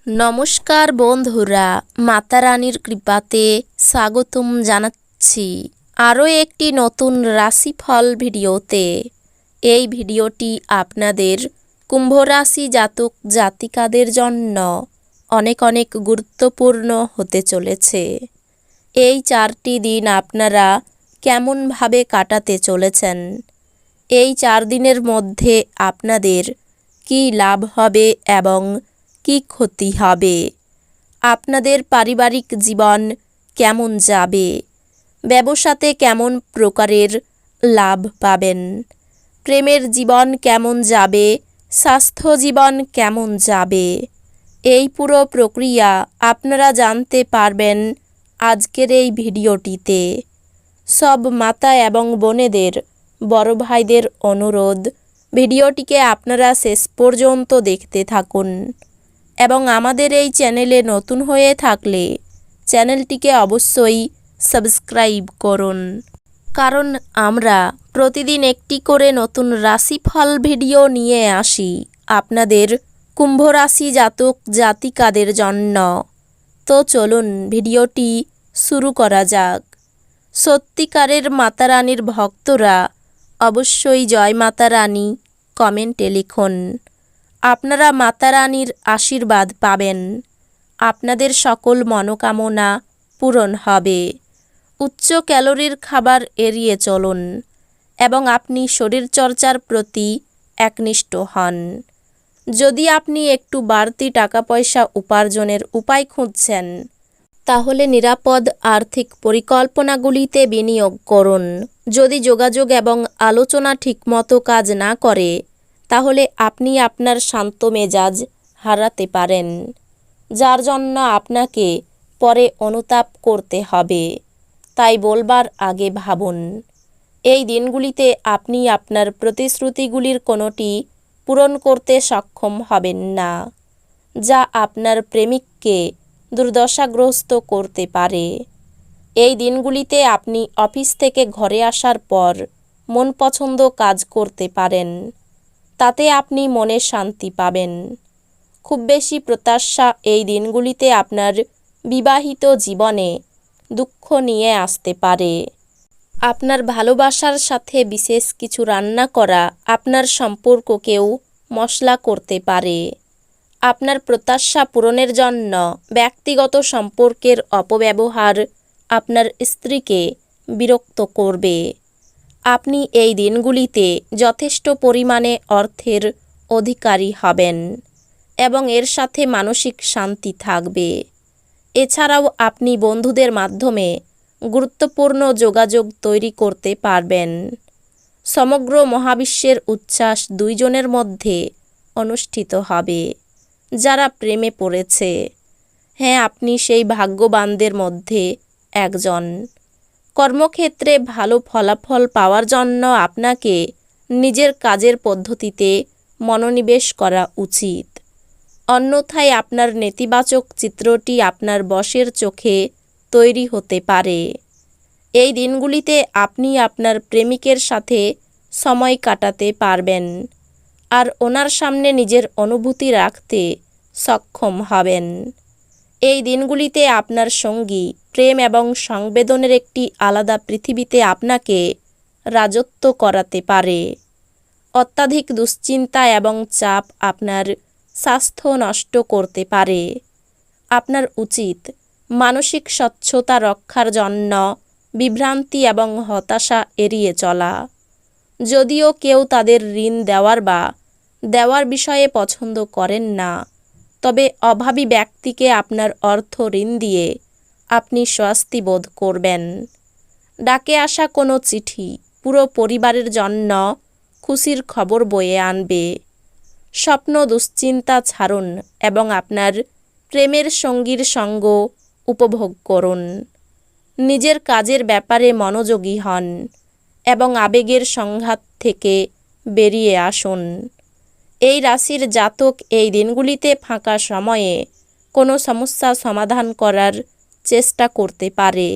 নমস্কার বন্ধুরা, মাতা রানীর কৃপাতে স্বাগতম জানাচ্ছি আরও একটি নতুন রাশিফল ভিডিওতে। এই ভিডিওটি আপনাদের কুম্ভ রাশি জাতক জাতিকাদের জন্য অনেক অনেক গুরুত্বপূর্ণ হতে চলেছে। এই 4টি দিন আপনারা কেমনভাবে কাটাতে চলেছেন, এই 4 দিনের মধ্যে আপনাদের কী লাভ হবে এবং কি ক্ষতি হবে, আপনাদের পারিবারিক জীবন কেমন যাবে, ব্যবসাতে কেমন প্রকারের লাভ পাবেন, প্রেমের জীবন কেমন যাবে, স্বাস্থ্য জীবন কেমন যাবে, এই পুরো প্রক্রিয়া আপনারা জানতে পারবেন আজকের এই ভিডিওটিতে। সব মাতা এবং বোনেদের, বড় ভাইদের অনুরোধ, ভিডিওটিকে আপনারা শেষ পর্যন্ত দেখতে থাকুন এবং আমাদের এই চ্যানেলে নতুন হয়ে থাকলে চ্যানেলটিকে অবশ্যই সাবস্ক্রাইব করুন, কারণ আমরা প্রতিদিন একটি করে নতুন রাশিফল ভিডিও নিয়ে আসি আপনাদের কুম্ভ রাশি জাতক জাতিকাদের জন্য। তো চলুন ভিডিওটি শুরু করা যাক। সত্যিকারের মাতা রানীর ভক্তরা অবশ্যই জয় মাতা রানী কমেন্টে লিখুন। আপনারা মাতা রানীর আশীর্বাদ পাবেন, আপনাদের সকল মনোকামনা পূরণ হবে। উচ্চ ক্যালোরির খাবার এড়িয়ে চলুন এবং আপনি শরীরচর্চার প্রতি একনিষ্ঠ হন। যদি আপনি একটু বাড়তি টাকা পয়সা উপার্জনের উপায় খুঁজছেন, তাহলে নিরাপদ আর্থিক পরিকল্পনাগুলিতে বিনিয়োগ করুন। যদি যোগাযোগ এবং আলোচনা ঠিকমতো কাজ না করে, তাহলে আপনি আপনার শান্ত মেজাজ হারাতে পারেন, যার জন্য আপনাকে পরে অনুতাপ করতে হবে। তাই বলবার আগে ভাবুন। এই দিনগুলিতে আপনি আপনার প্রতিশ্রুতিগুলির কোনোটি পূরণ করতে সক্ষম হবেন না, যা আপনার প্রেমিককে দুর্দশাগ্রস্ত করতে পারে। এই দিনগুলিতে আপনি অফিস থেকে ঘরে আসার পর মন পছন্দ কাজ করতে পারেন, তাতে আপনি মনে শান্তি পাবেন। খুব বেশি প্রত্যাশা এই দিনগুলিতে আপনার বিবাহিত জীবনে দুঃখ নিয়ে আসতে পারে। আপনার ভালোবাসার সাথে বিশেষ কিছু রান্না করা আপনার সম্পর্ককেও মশলা করতে পারে। আপনার প্রত্যাশা পূরণের জন্য ব্যক্তিগত সম্পর্কের অপব্যবহার আপনার স্ত্রীকে বিরক্ত করবে। আপনি এই দিনগুলিতে যথেষ্ট পরিমাণে অর্থের অধিকারী হবেন এবং এর সাথে মানসিক শান্তি থাকবে। এছাড়াও আপনি বন্ধুদের মাধ্যমে গুরুত্বপূর্ণ যোগাযোগ তৈরি করতে পারবেন। সমগ্র মহাবিশ্বের উচ্ছ্বাস দুইজনের মধ্যে অনুষ্ঠিত হবে যারা প্রেমে পড়েছে। হ্যাঁ, আপনি সেই ভাগ্যবানদের মধ্যে একজন। কর্মক্ষেত্রে ভালো ফলাফল পাওয়ার জন্য আপনাকে নিজের কাজের পদ্ধতিতে মনোনিবেশ করা উচিত, অন্যথায় আপনার নেতিবাচক চিত্রটি আপনার বসের চোখে তৈরি হতে পারে। এই দিনগুলিতে আপনি আপনার প্রেমিকের সাথে সময় কাটাতে পারবেন আর ওনার সামনে নিজের অনুভূতি রাখতে সক্ষম হবেন। এই দিনগুলিতে আপনার সঙ্গী প্রেম এবং সংবেদনের একটি আলাদা পৃথিবীতে আপনাকে রাজত্ব করাতে পারে। অত্যাধিক দুশ্চিন্তা এবং চাপ আপনার স্বাস্থ্য নষ্ট করতে পারে। আপনার উচিত মানসিক স্বচ্ছতা রক্ষার জন্য বিভ্রান্তি এবং হতাশা এড়িয়ে চলা। যদিও কেউ তাদের ঋণ দেওয়ার বিষয়ে পছন্দ করেন না, তবে অভাবী ব্যক্তিকে আপনার অর্থ ঋণ দিয়ে আপনি স্বস্তি বোধ করবেন। ডাকে আসা কোনো চিঠি পুরো পরিবারের জন্য খুশির খবর বয়ে আনবে। স্বপ্ন দুশ্চিন্তা ছাড়ুন এবং আপনার প্রেমের সঙ্গীর সঙ্গ উপভোগ করুন। নিজের কাজের ব্যাপারে মনোযোগী হন এবং আবেগের সংঘাত থেকে বেরিয়ে আসুন। এই রাশির জাতক এই দিনগুলিতে ফাঁকা সময়ে কোনো সমস্যা সমাধান করার চেষ্টা করতে পারে।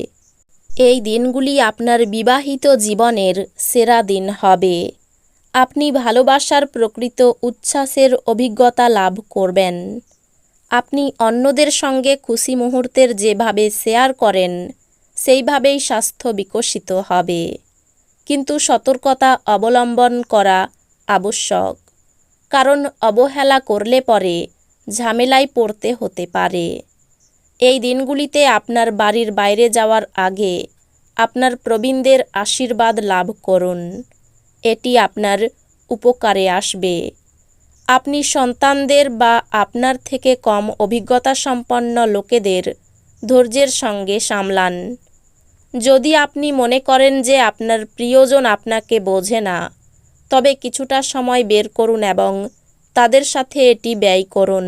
এই দিনগুলি আপনার বিবাহিত জীবনের সেরা দিন হবে। আপনি ভালোবাসার প্রকৃত উচ্ছ্বাসের অভিজ্ঞতা লাভ করবেন। আপনি অন্যদের সঙ্গে খুশি মুহূর্তের যেভাবে শেয়ার করেন সেইভাবেই স্বাস্থ্য বিকশিত হবে, কিন্তু সতর্কতা অবলম্বন করা আবশ্যক, কারণ অবহেলা করলে পরে ঝামেলায় পড়তে হতে পারে। এই দিনগুলিতে আপনার বাড়ির বাইরে যাওয়ার আগে আপনার প্রবীণদের আশীর্বাদ লাভ করুন, এটি আপনার উপকারে আসবে। আপনি সন্তানদের বা আপনার থেকে কম অভিজ্ঞতা সম্পন্ন লোকেদের ধৈর্যের সঙ্গে সামলান। যদি আপনি মনে করেন যে আপনার প্রিয়জন আপনাকে বোঝে না, তবে কিছুটা সময় বের করুন এবং তাদের সাথে এটি ব্যয় করুন।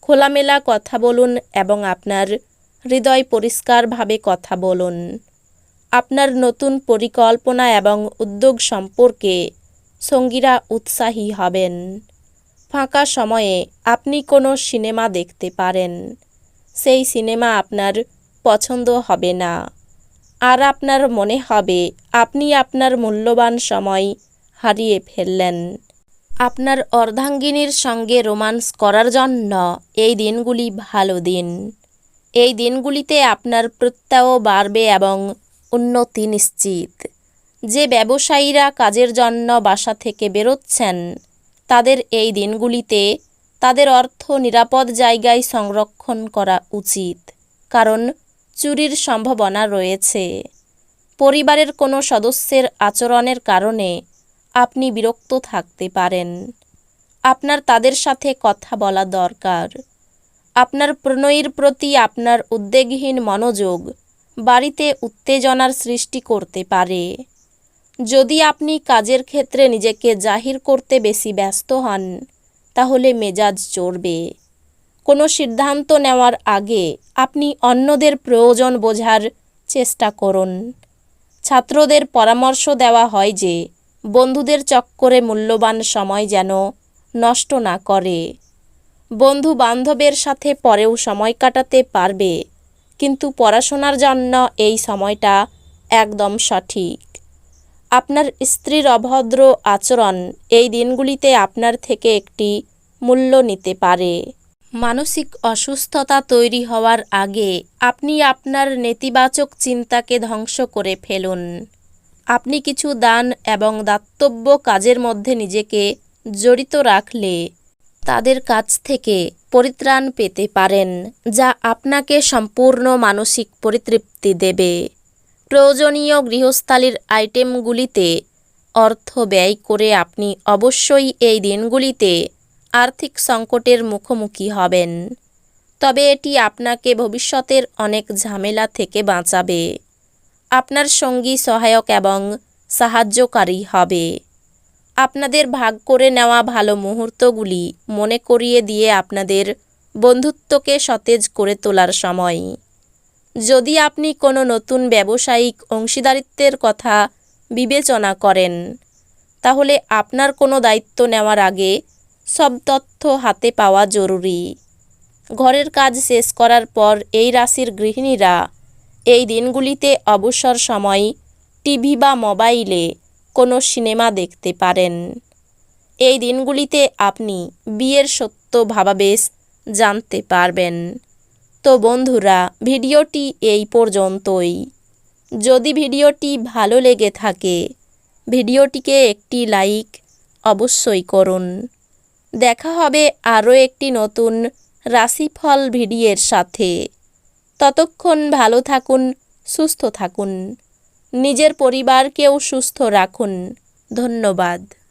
খোলামেলা কথা বলুন এবং আপনার হৃদয় পরিষ্কারভাবে কথা বলুন। আপনার নতুন পরিকল্পনা এবং উদ্যোগ সম্পর্কে সঙ্গীরা উৎসাহী হবেন। ফাঁকা সময়ে আপনি কোনো সিনেমা দেখতে পারেন। সেই সিনেমা আপনার পছন্দ হবে না, আর আপনার মনে হবে আপনি আপনার মূল্যবান সময় হারিয়ে ফেললেন। আপনার অর্ধাঙ্গিনীর সঙ্গে রোম্যান্স করার জন্য এই দিনগুলি ভালো দিন। এই দিনগুলিতে আপনার প্রত্যয় বাড়বে এবং উন্নতি নিশ্চিত। যে ব্যবসায়ীরা কাজের জন্য বাসা থেকে বেরোচ্ছেন, তাদের এই দিনগুলিতে তাদের অর্থ নিরাপদ জায়গায় সংরক্ষণ করা উচিত, কারণ চুরির সম্ভাবনা রয়েছে। পরিবারের কোনো সদস্যের আচরণের কারণে আপনি বিরক্ত থাকতে পারেন। আপনার তাদের সাথে কথা বলা দরকার। আপনার প্রণয়ীর প্রতি আপনার উদ্বেগহীন মনোযোগ বাড়িতে উত্তেজনার সৃষ্টি করতে পারে। যদি আপনি কাজের ক্ষেত্রে নিজেকে জাহির করতে বেশি ব্যস্ত হন, তাহলে মেজাজ চড়বে। কোনো সিদ্ধান্ত নেওয়ার আগে আপনি অন্যদের প্রয়োজন বোঝার চেষ্টা করুন। ছাত্রদের পরামর্শ দেওয়া হয় যে বন্ধুদের চক্করে মূল্যবান সময় যেন নষ্ট না করে। বন্ধু বান্ধবের সাথে পরেও সময় কাটাতে পারবে, কিন্তু পড়াশোনার জন্য এই সময়টা একদম সঠিক। আপনার স্ত্রীর অভদ্র আচরণ এই দিনগুলিতে আপনার থেকে একটি মূল্য নিতে পারে। মানসিক অসুস্থতা তৈরি হওয়ার আগে আপনি আপনার নেতিবাচক চিন্তাকে ধ্বংস করে ফেলুন। আপনি কিছু দান এবং দাতব্য কাজের মধ্যে নিজেকে জড়িত রাখলে তাদের কাছ থেকে পরিত্রাণ পেতে পারেন, যা আপনাকে সম্পূর্ণ মানসিক পরিতৃপ্তি দেবে। প্রয়োজনীয় গৃহস্থালির আইটেমগুলিতে অর্থ ব্যয় করে আপনি অবশ্যই এই দিনগুলিতে আর্থিক সংকটের মুখোমুখি হবেন, তবে এটি আপনাকে ভবিষ্যতের অনেক ঝামেলা থেকে বাঁচাবে। আপনার সঙ্গী সহায়ক এবং সাহায্যকারী হবে। আপনাদের ভাগ করে নেওয়া ভালো মুহূর্তগুলি মনে করিয়ে দিয়ে আপনাদের বন্ধুত্বকে সতেজ করে তোলার সময়। যদি আপনি কোনো নতুন ব্যবসায়িক অংশীদারিত্বের কথা বিবেচনা করেন, তাহলে আপনার কোনো দায়িত্ব নেওয়ার আগে সব তথ্য হাতে পাওয়া জরুরি। ঘরের কাজ শেষ করার পর এই রাশির গৃহিণীরা এই দিনগুলিতে অবসর সময় টিভি বা মোবাইলে কোনো সিনেমা দেখতে পারেন। এই দিনগুলিতে আপনি বিয়ের সত্য ভাবাবেশ জানতে পারবেন। তো বন্ধুরা, ভিডিওটি এই পর্যন্তই। যদি ভিডিওটি ভালো লেগে থাকে, ভিডিওটিকে একটি লাইক অবশ্যই করুন। দেখা হবে আরও একটি নতুন রাশিফল ভিডিওর সাথে। ততক্ষণ ভালো থাকুন, সুস্থ থাকুন, নিজের পরিবারকেও সুস্থ রাখুন। ধন্যবাদ।